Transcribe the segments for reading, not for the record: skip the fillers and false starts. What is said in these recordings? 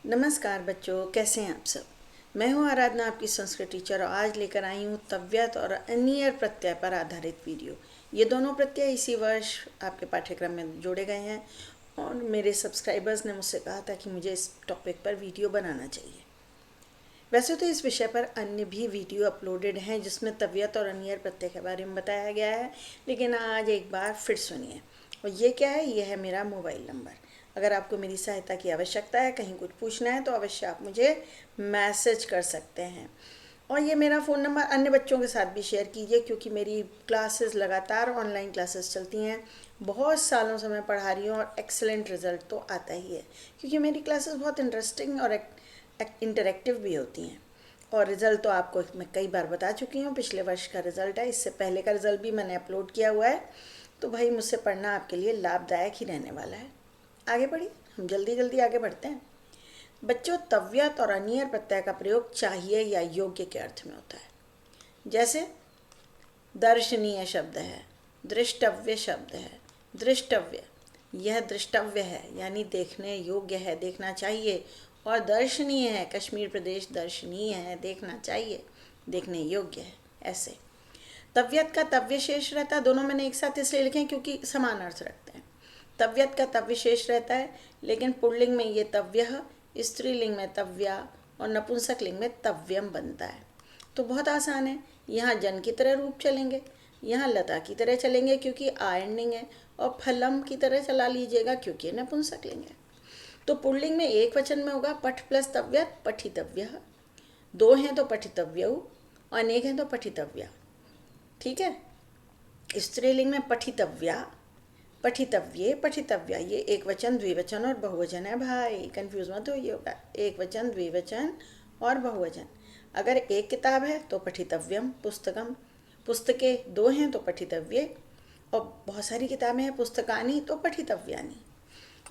नमस्कार बच्चों, कैसे हैं आप सब। मैं हूं आराधना, आपकी संस्कृत टीचर, और आज लेकर आई हूं तव्यत और अनियर प्रत्यय पर आधारित वीडियो। ये दोनों प्रत्यय इसी वर्ष आपके पाठ्यक्रम में जोड़े गए हैं और मेरे सब्सक्राइबर्स ने मुझसे कहा था कि मुझे इस टॉपिक पर वीडियो बनाना चाहिए। वैसे तो इस विषय पर अन्य भी वीडियो अपलोडेड हैं जिसमें तव्यत और अनियर प्रत्यय के बारे में बताया गया है, लेकिन आज एक बार फिर सुनिए। और ये क्या है? ये है मेरा मोबाइल नंबर। अगर आपको मेरी सहायता की आवश्यकता है, कहीं कुछ पूछना है, तो अवश्य आप मुझे मैसेज कर सकते हैं। और ये मेरा फ़ोन नंबर अन्य बच्चों के साथ भी शेयर कीजिए, क्योंकि मेरी क्लासेस लगातार ऑनलाइन क्लासेस चलती हैं। बहुत सालों से मैं पढ़ा रही हूँ और एक्सेलेंट रिज़ल्ट तो आता ही है, क्योंकि मेरी क्लासेस बहुत इंटरेस्टिंग और इंटरेक्टिव भी होती हैं। और रिज़ल्ट तो आपको मैं कई बार बता चुकी हूँ। पिछले वर्ष का रिज़ल्ट है, इससे पहले का रिज़ल्ट भी मैंने अपलोड किया हुआ है। तो भाई, मुझसे पढ़ना आपके लिए लाभदायक ही रहने वाला है। आगे बढ़िए, हम जल्दी जल्दी आगे बढ़ते हैं। बच्चों, तव्यत और अनियर प्रत्यय का प्रयोग चाहिए या योग्य के अर्थ में होता है। जैसे दर्शनीय शब्द है, दृष्टव्य शब्द है। दृष्टव्य, यह दृष्टव्य है यानी देखने योग्य है, देखना चाहिए। और दर्शनीय है, कश्मीर प्रदेश दर्शनीय है, देखना चाहिए, देखने योग्य है। ऐसे तव्यत का तव्य शेष रहता है। दोनों मैंने एक साथ इसलिए लिखे हैं क्योंकि समान अर्थ रखते हैं। तव्यत का तव्य शेष रहता है, लेकिन पुल्लिंग में ये तव्यः, स्त्रीलिंग में तव्या और नपुंसक लिंग में तव्यम बनता है। तो बहुत आसान है। यहाँ जन की तरह रूप चलेंगे, यहाँ लता की तरह चलेंगे क्योंकि आ एंडिंग है, और फलम की तरह चला लीजिएगा क्योंकि नपुंसक लिंग है। तो पुल्लिंग में एक वचन में होगा पठ प्लस तव्यत, पठितव्यः। दो हैं तो पठितव्यौ, और अनेक हैं तो पठितव्या। ठीक है। स्त्रीलिंग में पठितव्या, पठितव्ये, पठितव्या। ये एक वचन, द्विवचन और बहुवचन है भाई, कंफ्यूज मत होइए। होगा एक वचन, द्विवचन और बहुवचन। अगर एक किताब है तो पठितव्यम पुस्तकम, पुस्तके दो हैं तो पठितव्ये, और बहुत सारी किताबें हैं पुस्तकानी तो पठितव्यानी।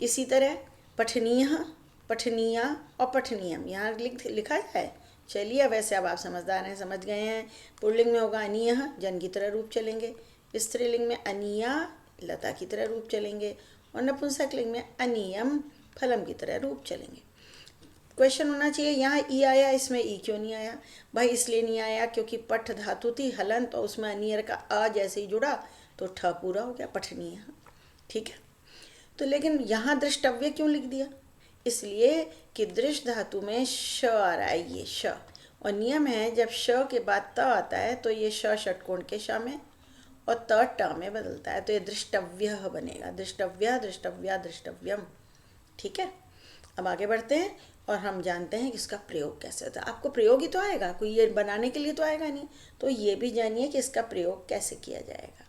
इसी तरह पठनीय, पठनीया और पठनीयम यहाँ लिखा जाए। चलिए, वैसे अब आप समझदार हैं, समझ गए हैं। पुल्लिंग में होगा अनीय, जन की तरह रूप चलेंगे। स्त्रीलिंग में अनिया, लता की तरह रूप चलेंगे। और नपुंसक लिंग में अनियम, फलम की तरह रूप चलेंगे। क्वेश्चन होना चाहिए यहाँ ई आया, इसमें ई क्यों नहीं आया? भाई इसलिए नहीं आया क्योंकि पठ धातु थी हलन, तो उसमें अनियर का आ जैसे ही जुड़ा तो ठ पूरा हो गया, पठनीय। ठीक है। तो लेकिन यहाँ दृष्टव्य क्यों लिख दिया? इसलिए कि दृष्ट धातु में श आ रहा है, ये श। और नियम है जब श के बाद त आता है तो ये श षटकोण के श में और त ट में बदलता है, तो ये दृष्टव्य बनेगा। दृष्टव्य, दृष्टव्या, दृष्टव्यम। ठीक है। अब आगे बढ़ते हैं और हम जानते हैं कि इसका प्रयोग कैसे होता है। आपको प्रयोग ही तो आएगा, कोई ये बनाने के लिए तो आएगा नहीं। तो ये भी जानिए कि इसका प्रयोग कैसे किया जाएगा।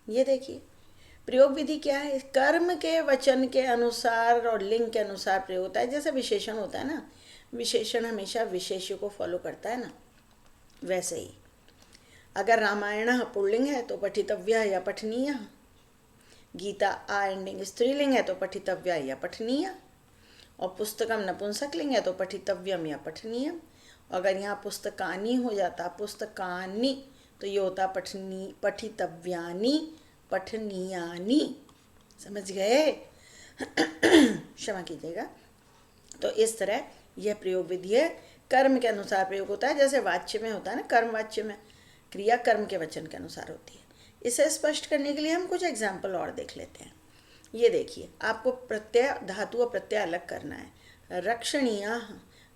ये देखिए, प्रयोग विधि क्या है? कर्म के वचन के अनुसार और लिंग के अनुसार प्रयोग होता है। जैसे विशेषण होता है ना, विशेषण हमेशा विशेष्य को फॉलो करता है ना, वैसे ही अगर रामायण पुल्लिंग है तो पठितव्य या पठनीय, गीता आ एंडिंग स्त्रीलिंग है तो पठितव्य या पठनीय, और पुस्तकम नपुंसक लिंग है तो पठितव्यम या पठनीयम। अगर यहाँ पुस्तकानी हो जाता, पुस्तकानी, तो ये होता पठितव्यानी, पठनीयानी। समझ गए? क्षमा कीजिएगा। तो इस तरह यह प्रयोग विधि है, कर्म के अनुसार प्रयोग होता है। जैसे वाच्य में होता है ना, कर्म वाच्य में क्रिया कर्म के वचन के अनुसार होती है। इसे स्पष्ट करने के लिए हम कुछ एग्जाम्पल और देख लेते हैं। ये देखिए, आपको प्रत्यय, धातु और प्रत्यय अलग करना है। रक्षणीय,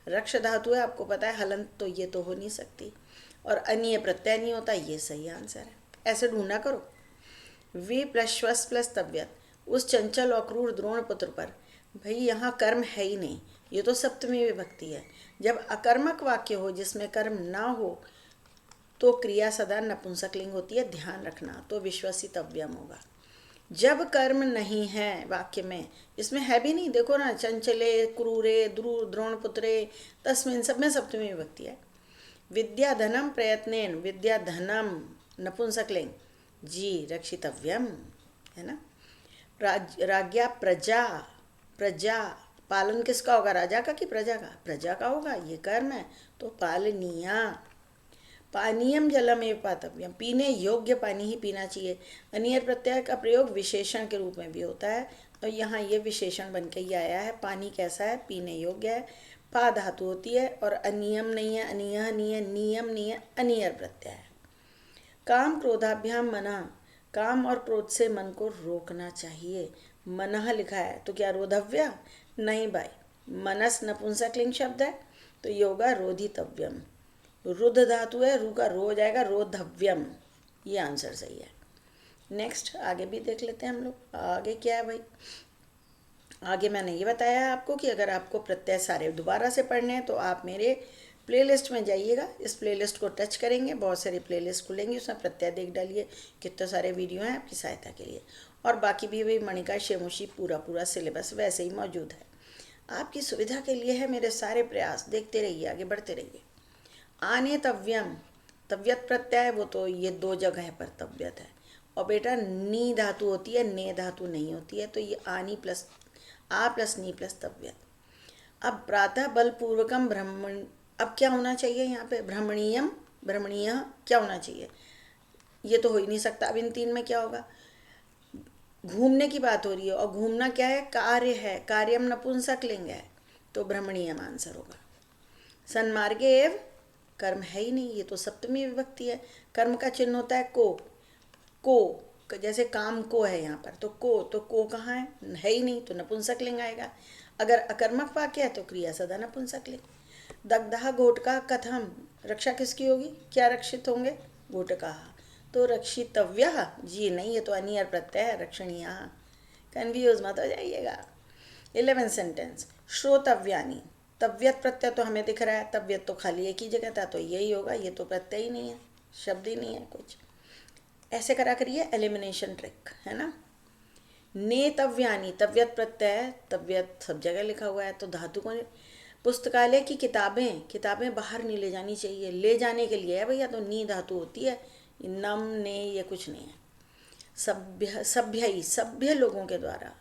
रक्ष धातु है, आपको पता है, हलंत तो ये तो हो नहीं सकती। और अनीय प्रत्यय नहीं होता, ये सही आंसर है। ऐसे ढूंढा करो। वी प्लस श्वस प्लस तव्यत, उस चंचल और क्रूर द्रोण पुत्र पर। भाई यहाँ कर्म है ही नहीं, ये तो सप्तमी विभक्ति है। जब अकर्मक वाक्य हो जिसमें कर्म ना हो तो क्रिया सदा नपुंसक लिंग होती है, ध्यान रखना। तो विश्वसितव्यम होगा। जब कर्म नहीं है वाक्य में, इसमें है भी नहीं, देखो ना, चंचले, क्रूरे, द्रोणपुत्रे, तस्मिन, सब में सप्तमी विभक्ति है। विद्या धनम प्रयत्नेन, विद्या धनम नपुंसक लिंग, जी रक्षितव्यम है ना। राज्ञा प्रजा, प्रजा पालन किसका होगा? राजा का कि प्रजा का? प्रजा का होगा, ये कर्म है, तो पालनीया। पानीयम जलम एव पातव्यम, पीने योग्य पानी ही पीना चाहिए। अनियर प्रत्यय का प्रयोग विशेषण के रूप में भी होता है, और यहाँ ये विशेषण बन के ही आया है। पानी कैसा है? पीने योग्य है। पा धातु होती है और अनियम नहीं है, अनियह नहीं है, नियम नहीं है, अनियर प्रत्यय है। काम क्रोधाभ्याम मनः, काम और क्रोध से मन को रोकना चाहिए। मनः लिखा है तो क्या रोधव्य? नहीं भाई, मनस नपुंसकलिंग शब्द है तो ये होगा रोधितव्यम। रुद्ध धातु है, रू का रो जाएगा, रोधव्यम। ये आंसर सही है। नेक्स्ट आगे भी देख लेते हैं हम लोग। आगे क्या है भाई? आगे मैंने ये बताया है आपको कि अगर आपको प्रत्यय सारे दोबारा से पढ़ने हैं तो आप मेरे प्लेलिस्ट में जाइएगा। इस प्लेलिस्ट को टच करेंगे, बहुत सारी प्लेलिस्ट खुलेंगी, उसमें प्रत्यय देख डालिए। कितने सारे वीडियो हैं आपकी सहायता के लिए। और बाकी भी वही मणिका शेमुशी पूरा सिलेबस वैसे ही मौजूद है। आपकी सुविधा के लिए है मेरे सारे प्रयास। देखते रहिए, आगे बढ़ते रहिए। आने तव्यम, तव्यत प्रत्यय, वो तो ये दो जगह पर तव्यत है। और बेटा नी धातु होती है, ने धातु नहीं होती है। तो ये आनी प्लस आ प्लस नी प्लस तव्यत। अब प्रातः बलपूर्वकम ब्रह्मण, अब क्या होना चाहिए यहाँ पे? ब्रह्मणीयम, ब्रह्मणीय क्या होना चाहिए? ये तो हो ही नहीं सकता। अब इन तीन में क्या होगा? घूमने की बात हो रही है और घूमना क्या है? कार्य है। कार्यम नपुंसकलिंग है तो ब्रह्मणीयम आंसर होगा। सन्मार्गे एव, कर्म है ही नहीं, ये तो सप्तमी विभक्ति है। कर्म का चिन्ह होता है को, जैसे काम को है यहाँ पर, तो को कहाँ है ही नहीं, तो नपुंसकलिंग आएगा। अगर अकर्मक वाक्य है तो क्रिया सदा नपुंसकलिंग। दग्धः घोटका कथम, रक्षा किसकी होगी? क्या रक्षित होंगे? घोटका, तो रक्षितव्यः जी नहीं, ये तो अनियर प्रत्यय है, रक्षणीय। कन्फ्यूज मत हो जाइएगा। 11 सेंटेंस। श्रोतव्यानि, तव्यत प्रत्यय तो हमें दिख रहा है, तव्यत तो खाली एक ही जगह था तो यही होगा। ये तो प्रत्यय ही नहीं है, शब्द ही नहीं है कुछ। ऐसे करा करिए, एलिमिनेशन ट्रिक है ना। नेतव्यानि, तव्यत प्रत्यय, तव्यत सब जगह लिखा हुआ है तो धातु को। पुस्तकालय की किताबें बाहर नहीं ले जानी चाहिए, ले जाने के लिए है भैया, तो नी धातु होती है। नम ने ये कुछ नहीं है। सभ्य लोगों के द्वारा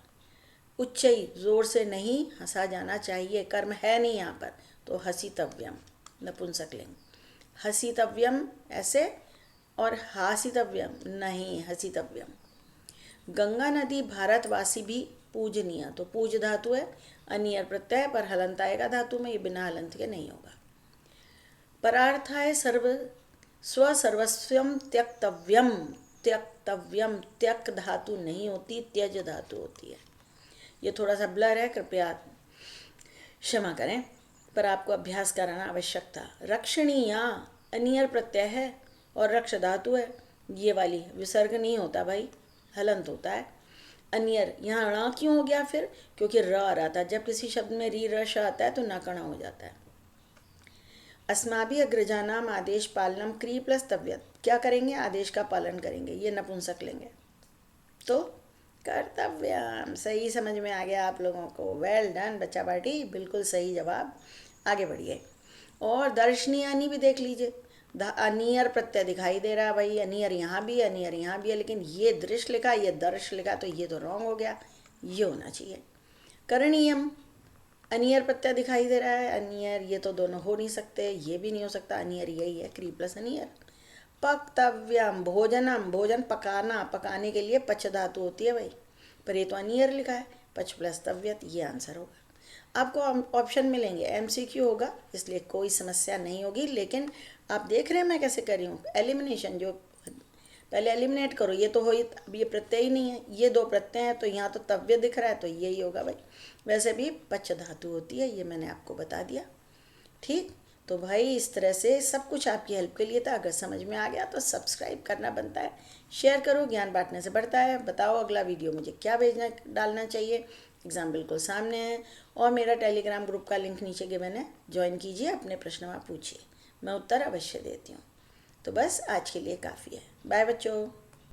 उच्चई, जोर से नहीं हंसा जाना चाहिए। कर्म है नहीं यहाँ पर तो हसितव्यम, नपुंसकलिंग। हसितव्यम ऐसे, और हासितव्यम नहीं, हसितव्यम। गंगा नदी भारतवासी भी पूजनीय, तो पूज धातु है, अनियर प्रत्यय पर हलंत आएगा धातु में, ये बिना हलंत के नहीं होगा। परार्थाय सर्वस्वम त्यक्तव्यम, त्यक धातु नहीं होती, त्यज धातु होती है। ये थोड़ा सा ब्लर है, कृपया क्षमा करें, पर आपको अभ्यास कराना आवश्यक था। रक्षणीय अनियर प्रत्यय है और रक्ष धातु है, ये वाली विसर्ग नहीं होता भाई, हलंत होता है। अनियर, यहाँ ण क्यों हो गया फिर? क्योंकि र आ रहा था। जब किसी शब्द में री रश आता है तो नकणा हो जाता है। अस्माभि अग्रजानाम आदेश पालनम, क्री प्लस तव्यत, क्या करेंगे? आदेश का पालन करेंगे, ये नपुंसक लेंगे तो कर्तव्यम। सही समझ में आ गया आप लोगों को, वेल डन बच्चा पार्टी, बिल्कुल सही जवाब। आगे बढ़िए। और दर्शनीयानी भी देख लीजिए, अनियर प्रत्यय दिखाई दे रहा है भाई, अनियर यहाँ भी, अनियर यहाँ भी है, लेकिन ये दृश्य लिखा, ये दर्श लिखा, तो ये तो रॉन्ग हो गया, ये होना चाहिए। करणीयम, अनियर प्रत्यय दिखाई दे रहा है, अनियर, ये तो दोनों हो नहीं सकते, ये भी नहीं हो सकता, अनियर यही है, क्री प्लस अनियर। पक्तव्यम, भोजनम, भोजन पकाना, पकाने के लिए पच धातु होती है भाई, पर ये तो अनियर लिखा है, पच प्लस तव्यत, ये आंसर होगा। आपको ऑप्शन मिलेंगे, एमसीक्यू होगा, इसलिए कोई समस्या नहीं होगी। लेकिन आप देख रहे हैं मैं कैसे कर रही हूँ, एलिमिनेशन, जो पहले एलिमिनेट करो, ये तो हो ही, अब ये प्रत्यय ही नहीं है, ये दो प्रत्यय हैं तो यहाँ तो तव्य दिख रहा है तो यही होगा भाई। वैसे भी पच धातु होती है, ये मैंने आपको बता दिया। ठीक, तो भाई इस तरह से सब कुछ आपकी हेल्प के लिए था। अगर समझ में आ गया तो सब्सक्राइब करना बनता है, शेयर करो, ज्ञान बांटने से बढ़ता है। बताओ अगला वीडियो मुझे क्या भेजना डालना चाहिए, एग्ज़ाम बिल्कुल सामने है। और मेरा टेलीग्राम ग्रुप का लिंक नीचे गिवन है, ज्वाइन कीजिए, अपने प्रश्न वहाँ पूछिए, मैं उत्तर अवश्य देती हूँ। तो बस आज के लिए काफ़ी है, बाय बच्चों।